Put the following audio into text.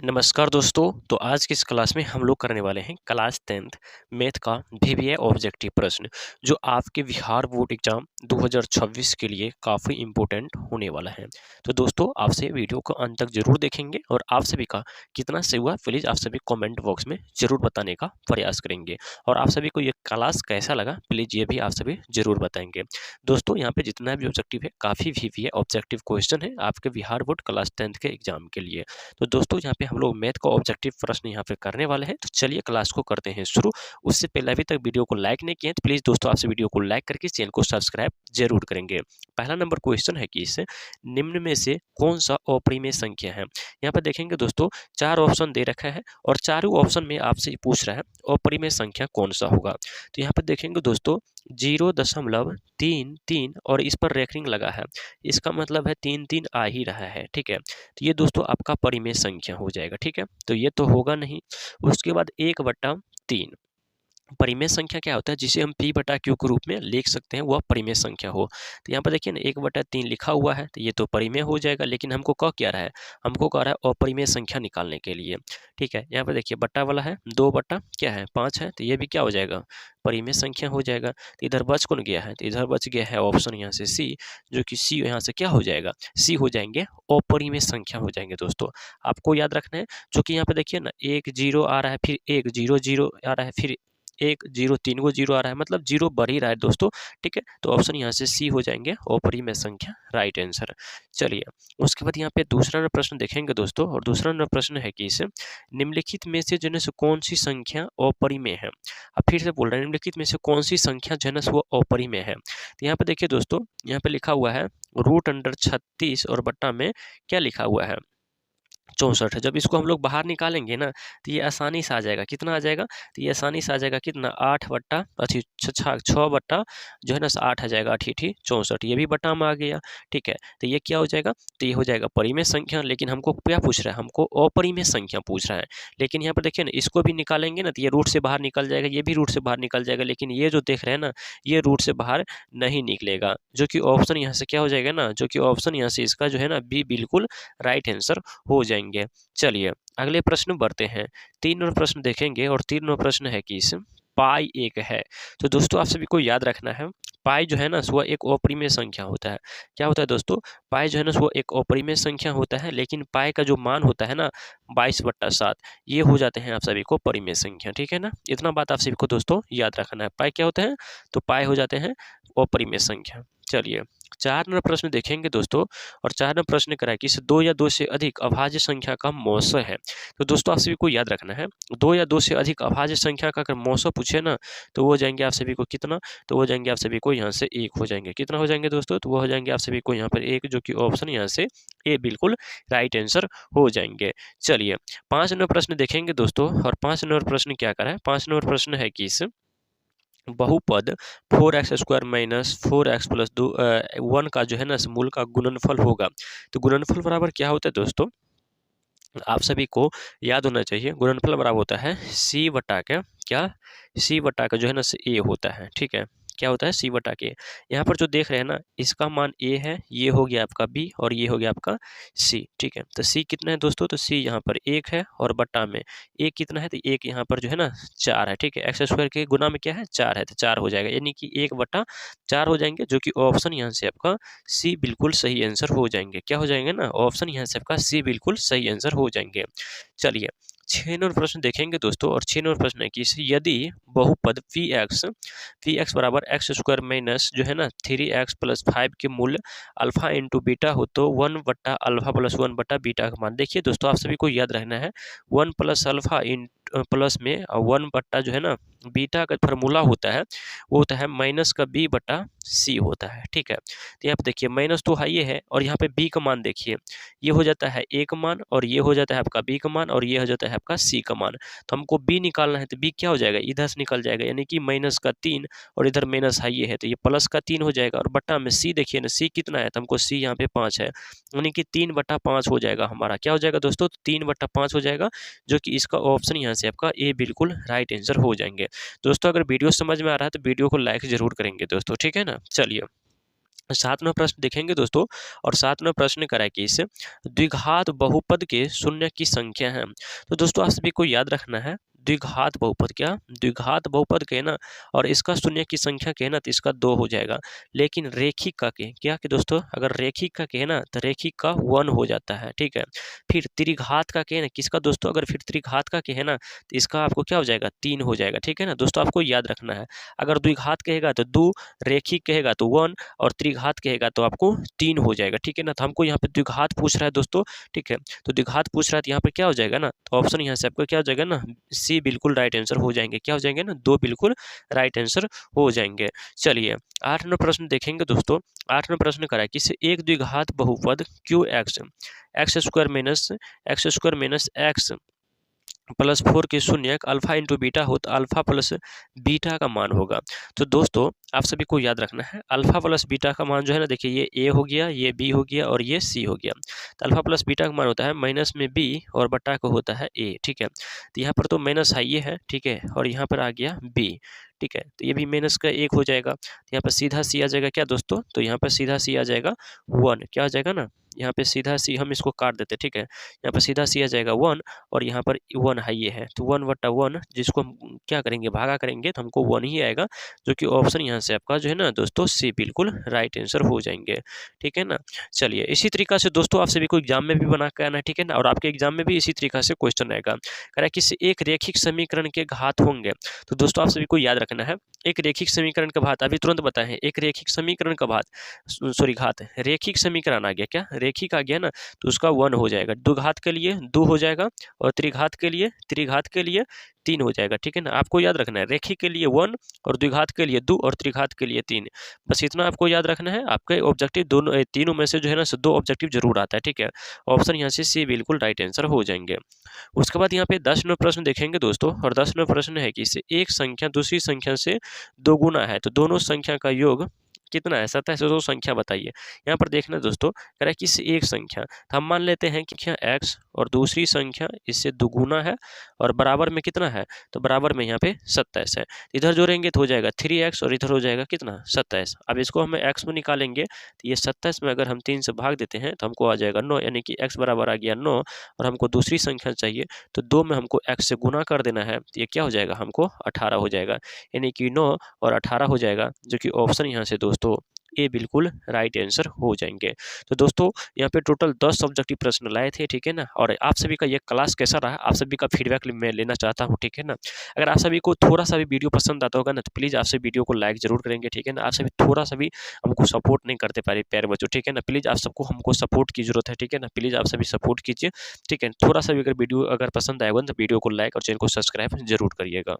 नमस्कार दोस्तों। तो आज की इस क्लास में हम लोग करने वाले हैं क्लास 10th मैथ का वीवीए ऑब्जेक्टिव प्रश्न, जो आपके बिहार बोर्ड एग्जाम 2026 के लिए काफ़ी इम्पोर्टेंट होने वाला है। तो दोस्तों, आपसे वीडियो को अंत तक जरूर देखेंगे और आप सभी का कितना सही हुआ प्लीज़ आप सभी कमेंट बॉक्स में जरूर बताने का प्रयास करेंगे। और आप सभी को ये क्लास कैसा लगा प्लीज़ ये भी आप सभी जरूर बताएंगे। दोस्तों, यहाँ पे जितना भी ऑब्जेक्टिव है काफ़ी वीवीए ऑब्जेक्टिव क्वेश्चन है आपके बिहार बोर्ड क्लास 10th के एग्जाम के लिए। तो दोस्तों, यहाँ पे हम लोग मैथ का ऑब्जेक्टिव प्रश्न यहाँ पे करने वाले हैं। तो चलिए क्लास को करते हैं शुरू। उससे पहले अभी तक वीडियो को लाइक नहीं किए हैं तो प्लीज दोस्तों आपसे वीडियो को लाइक करके चैनल को सब्सक्राइब जरूर करेंगे। पहला नंबर क्वेश्चन है कि इस निम्न में से कौन सा अपरिमेय संख्या है। यहाँ पर देखेंगे दोस्तों, चार ऑप्शन दे रखा है और चारों ऑप्शन में आपसे पूछ रहा है अपरिमेय संख्या कौन सा होगा। तो यहाँ पर देखेंगे दोस्तों 0.33 और इस पर रेखरिंग लगा है, इसका मतलब है 3 आ ही रहा है। ठीक है, तो ये दोस्तों आपका परिमेय संख्या हो जाएगा। ठीक है, तो ये तो होगा नहीं। उसके बाद 1/3 परिमेय संख्या क्या होता है, जिसे हम p बटा q के रूप में लिख सकते हैं, वह परिमेय संख्या हो। तो यहाँ पर देखिए ना 1/3 लिखा हुआ है, तो ये तो परिमेय हो जाएगा। लेकिन हमको क्या रहा है, हमको कह रहा है अपरिमेय संख्या निकालने के लिए। ठीक है, यहाँ पर देखिए बट्टा वाला है 2/5 है, तो ये भी क्या हो जाएगा, परिमेय संख्या हो जाएगा। तो इधर बच कौन गया है, तो इधर बच गया है ऑप्शन यहाँ से सी, जो कि सी यहाँ से क्या हो जाएगा, सी हो जाएंगे अपरिमेय संख्या हो जाएंगे। दोस्तों आपको याद रखना है, जो कि यहाँ पे देखिए ना 1 0 आ रहा है, फिर 1 0 0 आ रहा है, फिर 1 0 3 गो 0 आ रहा है, मतलब 0 बढ़ ही रहा है दोस्तों। ठीक है, तो ऑप्शन यहाँ से सी हो जाएंगे अपरिमेय संख्या, राइट आंसर। चलिए उसके बाद यहाँ पे दूसरा प्रश्न देखेंगे दोस्तों, और दूसरा प्रश्न है कि इस निम्नलिखित में से जनस कौन सी संख्या अपरिमेय है। अब फिर से बोल रहे हैं, निम्नलिखित में से कौन सी संख्या जनस वो अपरिमेय है। तो यहाँ पे देखिए दोस्तों, यहाँ पे लिखा हुआ है √36 और बट्टा में क्या लिखा हुआ है 64 है। जब इसको हम लोग बाहर निकालेंगे ना, तो ये आसानी से आ जाएगा। कितना आ जाएगा, तो ये आसानी से आ जाएगा कितना 8 बट्टा 6 बट्टा जो है ना 8 आ जाएगा, 8 8 64, ये भी बट्टा में आ गया। ठीक है, तो ये क्या हो जाएगा, तो ये हो जाएगा परिमेय संख्या। लेकिन हमको क्या पूछ रहा है, हमको अपरिमेय संख्या पूछ रहा है। लेकिन यहाँ पर देखिए ना, इसको भी निकालेंगे ना तो ये रूट से बाहर निकल जाएगा, ये भी रूट से बाहर निकल जाएगा। लेकिन ये जो देख रहे हैं ना, ये रूट से बाहर नहीं निकलेगा, जो कि ऑप्शन यहाँ से क्या हो जाएगा ना, जो कि ऑप्शन यहाँ से इसका जो है ना बी बिल्कुल राइट आंसर हो जाएंगे। चलिए अगले प्रश्न बढ़ते हैं। 3 नंबर प्रश्न देखेंगे और 3 नंबर प्रश्न है कि इस पाई एक है। तो दोस्तों आप सभी को याद रखना है, पाई जो है ना वह एक अपरिमेय संख्या होता है। क्या होता है दोस्तों, पाई जो है ना वो एक अपरिमेय संख्या होता है। लेकिन पाई का जो मान होता है ना 22/7, ये हो जाते हैं आप सभी को परिमेय संख्या। ठीक है ना, इतना बात आप सभी को दोस्तों याद रखना है। पाई क्या होते हैं, तो पाई हो जाते हैं अपरिमेय संख्या। चलिए 4 नंबर प्रश्न देखेंगे दोस्तों, और 4 नंबर प्रश्न करा है कि इस 2 या 2 से अधिक अभाज्य संख्या का मौसा है। तो दोस्तों आप सभी को याद रखना है, 2 या 2 से अधिक अभाज्य संख्या का अगर मौसा पूछे ना, तो वो हो जाएंगे आप सभी को कितना, तो वो हो जाएंगे आप सभी को यहाँ से 1 हो जाएंगे। कितना हो जाएंगे दोस्तों, तो वो हो जाएंगे आप सभी को यहाँ पर 1, जो कि ऑप्शन यहाँ से ए बिल्कुल राइट आंसर हो जाएंगे। चलिए 5 नंबर प्रश्न देखेंगे दोस्तों, और 5 नंबर प्रश्न क्या करा है, 5 नंबर प्रश्न है कि इस बहुपद 4x² माइनस 4x प्लस 1 का जो है ना मूल का गुणनफल होगा। तो गुणनफल बराबर क्या होता है दोस्तों, आप सभी को याद होना चाहिए। गुणनफल बराबर होता है सी बटा के क्या, सी बटा का जो है ना ए होता है। ठीक है, क्या होता है सी बटा के। यहाँ पर जो देख रहे हैं ना, इसका मान ए है, ये हो गया आपका बी और ये हो गया आपका सी। ठीक है, तो सी कितना है दोस्तों, तो सी यहाँ पर 1 है और बटा में ए कितना है, तो 1 यहाँ पर जो है ना 4 है। ठीक है, x² के गुना में क्या है 4 है, तो 4 हो जाएगा, यानी कि 1/4 हो जाएंगे, जो कि ऑप्शन यहाँ से आपका सी बिल्कुल सही आंसर हो जाएंगे। क्या हो जाएंगे ना, ऑप्शन यहाँ से आपका सी बिल्कुल सही आंसर हो जाएंगे। चलिए 6 नंबर प्रश्न देखेंगे दोस्तों, और 6 नंबर प्रश्न है कि यदि बहुपद px बराबर x² माइनस जो है ना 3x प्लस 5 के मूल्य अल्फा इंटू बीटा हो, तो 1/अल्फा प्लस 1/बीटा का मान। देखिए दोस्तों आप सभी को याद रखना है, 1 प्लस अल्फा इन प्लस में 1 जो है ना बीटा का फॉर्मूला होता है, वो होता है माइनस का b बटा c होता है। ठीक है, तो यहाँ पे देखिए माइनस तो हाई है, और यहाँ पे b का मान देखिए, ये हो जाता है a का मान, और ये हो जाता है आपका b का मान, और ये हो जाता है आपका c का मान। तो हमको b निकालना है, तो b क्या हो जाएगा, इधर से निकल जाएगा, यानी कि माइनस का 3 और इधर माइनस हाई है, तो ये प्लस का 3 हो जाएगा। और बट्टा में c देखिए ना, c कितना है, तो हमको c यहाँ पे 5 है, यानी कि 3/5 हो जाएगा हमारा। क्या हो जाएगा दोस्तों, 3/5 हो जाएगा, जो कि इसका ऑप्शन यहाँ से आपका ए बिल्कुल राइट आंसर हो जाएंगे। दोस्तों अगर वीडियो समझ में आ रहा है तो वीडियो को लाइक जरूर करेंगे दोस्तों। ठीक है ना, चलिए सातवां प्रश्न देखेंगे दोस्तों, और सातवां प्रश्न करा कि इस द्विघात बहुपद के शून्य की संख्या है। तो दोस्तों आप सभी को याद रखना है, द्विघात बहुपद क्या, द्विघात बहुपद के ना और इसका शून्य की संख्या के ना तो इसका 2 हो जाएगा। लेकिन रेखिक का के क्या कि दोस्तों, अगर रेखिक का के ना तो रेखिक का 1 हो जाता है, ठीक है। फिर त्रिघात का के ना किसका दोस्तों, अगर फिर त्रिघात का के है ना तो इसका आपको क्या हो जाएगा, 3 हो जाएगा, ठीक है ना दोस्तों, आपको याद रखना है। अगर द्विघात कहेगा तो 2, रेखिक कहेगा तो 1 और त्रिघात कहेगा तो आपको 3 हो जाएगा, ठीक है ना। तो हमको यहाँ पे द्विघात पूछ रहा है दोस्तों, ठीक है। तो द्विघात पूछ रहा है तो यहाँ पे क्या हो जाएगा ना, तो ऑप्शन यहाँ से आपको क्या हो जाएगा ना, सी बिल्कुल राइट आंसर हो जाएंगे। क्या हो जाएंगे ना, 2 बिल्कुल राइट आंसर हो जाएंगे। चलिए 8वां प्रश्न देखेंगे दोस्तों। 8वां प्रश्न करा है कि एक द्विघात बहुपद Q x x square minus x +4 के शून्य अल्फा इंटू बीटा हो तो अल्फा प्लस बीटा का मान होगा। तो दोस्तों आप सभी को याद रखना है, अल्फा प्लस बीटा का मान जो है ना, देखिए ये ए हो गया, ये बी हो गया और ये सी हो गया। तो अल्फा प्लस बीटा का मान होता है माइनस में बी और बटा को होता है ए, ठीक है। तो यहाँ पर तो माइनस है ये है, ठीक है, और यहाँ पर आ गया बी, ठीक है। तो ये भी माइनस का 1 हो जाएगा। तो यहाँ पर सीधा सी आ जाएगा क्या दोस्तों, तो यहाँ पर सीधा सी आ जाएगा 1, क्या आ जाएगा ना, यहाँ पे सीधा सी हम इसको काट देते, ठीक है। यहाँ पर सीधा सी आ जाएगा 1 और यहाँ पर 1 है ये है, तो 1/1 जिसको हम क्या करेंगे, भागा करेंगे तो हमको 1 ही आएगा, जो कि ऑप्शन यहाँ से आपका जो है ना दोस्तों सी बिल्कुल राइट आंसर हो जाएंगे, ठीक है ना। चलिए इसी तरीका से दोस्तों आप सभी को एग्जाम में भी बना के आना है, ठीक है ना, और आपके एग्जाम में भी इसी तरीका से क्वेश्चन आएगा। कह रहा है कि एक रेखिक समीकरण के घात होंगे। तो दोस्तों आप सभी को याद रखना है, एक रेखिक समीकरण का घात अभी तुरंत बताए हैं, एक रेखिक समीकरण का घात सॉरी घात, रेखिक समीकरण आ गया, क्या रेखिक आ गया ना, तो उसका 1 हो जाएगा। द्विघात के लिए 2 हो जाएगा और त्रिघात के लिए 3 हो जाएगा, ठीक है ना। आपको याद रखना है, रेखिक के लिए 1 और द्विघात के लिए 2 और त्रिघात के लिए 3, बस इतना आपको याद रखना है। आपके ऑब्जेक्टिव दोनों तीनों में से जो है ना 2 ऑब्जेक्टिव जरूर आता है, ठीक है। ऑप्शन यहाँ से सी बिल्कुल राइट आंसर हो जाएंगे। उसके बाद यहाँ पे 10वां प्रश्न देखेंगे दोस्तों, और 10वां प्रश्न है कि इसे एक संख्या दूसरी संख्या से दोगुना है तो दोनों संख्या का योग कितना है, 27 है, तो संख्या बताइए। यहाँ पर देखना दोस्तों, कह रहा है कि एक संख्या, तो हम मान लेते हैं कि संख्या x और दूसरी संख्या इससे दुगुना है और बराबर में कितना है, तो बराबर में यहाँ पे 27 है। इधर जोड़ेंगे तो हो जाएगा 3x और इधर हो जाएगा कितना, 27। अब इसको हम x में निकालेंगे तो ये 27 में अगर हम 3 से भाग देते हैं तो हमको आ जाएगा 9, यानी कि x बराबर आ गया 9 और हमको दूसरी संख्या चाहिए तो 2 में हमको x से गुना कर देना है, तो ये क्या हो जाएगा, हमको 18 हो जाएगा, यानी कि 9 और 18 हो जाएगा, जो कि ऑप्शन यहाँ से दोस्तों ए बिल्कुल राइट आंसर हो जाएंगे। तो दोस्तों यहाँ पे टोटल 10 ऑब्जेक्टिव प्रश्न लाए थे, ठीक है ना। और आप सभी का ये क्लास कैसा रहा, आप सभी का फीडबैक मैं लेना चाहता हूँ, ठीक है ना। अगर आप सभी को थोड़ा सा भी वीडियो पसंद आता होगा ना तो प्लीज़ आप सभी वीडियो को लाइक जरूर करेंगे, ठीक है ना। आप सभी थोड़ा सा भी हमको सपोर्ट नहीं करते प्यारे बच्चों, ठीक है ना। प्लीज़ आप सबको हमको सपोर्ट की जरूरत है, ठीक है ना। प्लीज़ आप सभी सपोर्ट कीजिए, ठीक है। थोड़ा सा भी अगर वीडियो अगर पसंद आएगा तो वीडियो को लाइक और चैनल को सब्सक्राइब जरूर करिएगा।